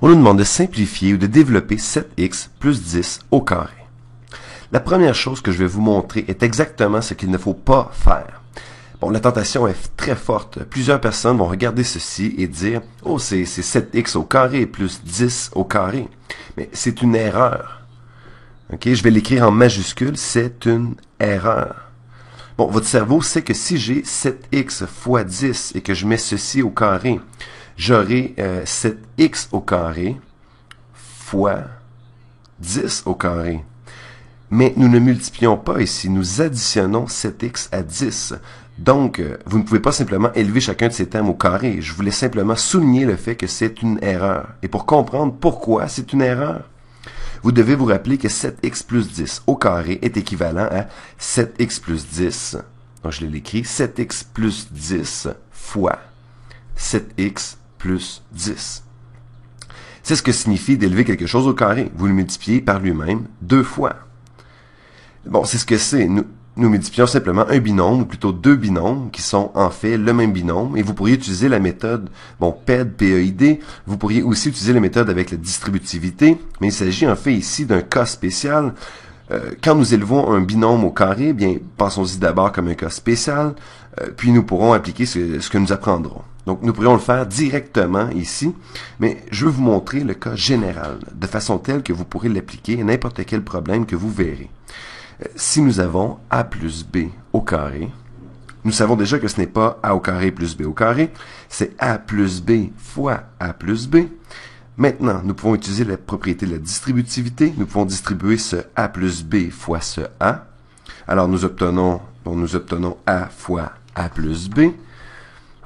On nous demande de simplifier ou de développer 7x plus 10 au carré. La première chose que je vais vous montrer est exactement ce qu'il ne faut pas faire. Bon, la tentation est très forte. Plusieurs personnes vont regarder ceci et dire « Oh, c'est 7x au carré plus 10 au carré. » Mais c'est une erreur. Ok, je vais l'écrire en majuscule, c'est une erreur. Bon, votre cerveau sait que si j'ai 7x fois 10 et que je mets ceci au carré, j'aurai 7x au carré fois 10 au carré. Mais nous ne multiplions pas ici, nous additionnons 7x à 10. Donc, vous ne pouvez pas simplement élever chacun de ces termes au carré. Je voulais simplement souligner le fait que c'est une erreur. Et pour comprendre pourquoi c'est une erreur, vous devez vous rappeler que 7x plus 10 au carré est équivalent à 7x plus 10. Donc, je l'écris, 7x plus 10 fois 7x plus 10. C'est ce que signifie d'élever quelque chose au carré. Vous le multipliez par lui-même 2 fois. Bon, c'est ce que c'est. Nous multiplions simplement un binôme, ou plutôt deux binômes, qui sont en fait le même binôme, et vous pourriez utiliser la méthode, PED, PEID, vous pourriez aussi utiliser la méthode avec la distributivité, mais il s'agit en fait ici d'un cas spécial. Quand nous élevons un binôme au carré, bien, pensons-y d'abord comme un cas spécial, puis nous pourrons appliquer ce que nous apprendrons. Donc, nous pourrions le faire directement ici, mais je veux vous montrer le cas général, de façon telle que vous pourrez l'appliquer à n'importe quel problème que vous verrez. Si nous avons a plus b au carré, nous savons déjà que ce n'est pas a au carré plus b au carré, c'est a plus b fois a plus b. Maintenant, nous pouvons utiliser la propriété de la distributivité. Nous pouvons distribuer ce a plus b fois ce a. Alors, nous obtenons a fois a plus b.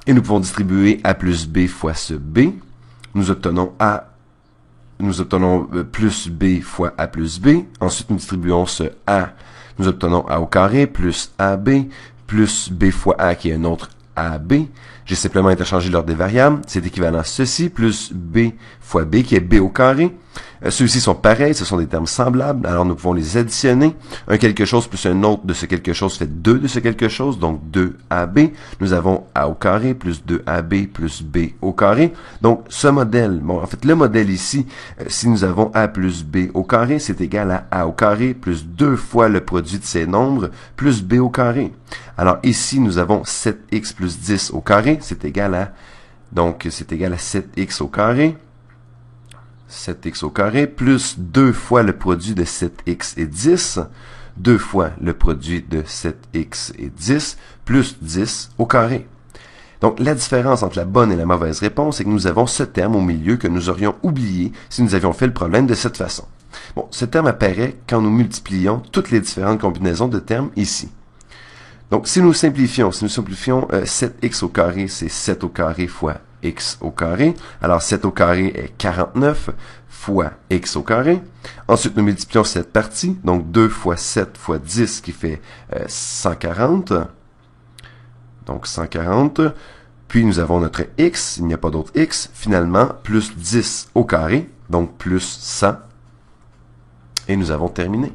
Et nous pouvons distribuer a plus b fois ce b. Nous obtenons plus b fois a plus b. Ensuite, nous distribuons ce a. Nous obtenons a au carré plus ab plus b fois a qui est un autre ab. J'ai simplement interchangé l'ordre des variables. C'est équivalent à ceci plus b fois b qui est b au carré. Ceux-ci sont pareils, ce sont des termes semblables, alors nous pouvons les additionner. Un quelque chose plus un autre de ce quelque chose fait 2 de ce quelque chose, donc 2ab. Nous avons a au carré plus 2ab plus b au carré. Donc ce modèle, en fait le modèle ici, si nous avons a plus b au carré, c'est égal à a au carré plus 2 fois le produit de ces nombres plus b au carré. Alors ici nous avons 7x plus 10 au carré, c'est égal à 7x au carré. 7x au carré plus 2 fois le produit de 7x et 10, 2 fois le produit de 7x et 10, plus 10 au carré. Donc, la différence entre la bonne et la mauvaise réponse, c'est que nous avons ce terme au milieu que nous aurions oublié si nous avions fait le problème de cette façon. Bon, ce terme apparaît quand nous multiplions toutes les différentes combinaisons de termes ici. Donc, si nous simplifions 7x au carré, c'est 7 au carré fois x au carré. Alors, 7 au carré est 49 fois x au carré. Ensuite, nous multiplions cette partie. Donc, 2 fois 7 fois 10 qui fait 140. Donc, 140. Puis, nous avons notre x. Il n'y a pas d'autre x. Finalement, plus 10 au carré. Donc, plus 100. Et nous avons terminé.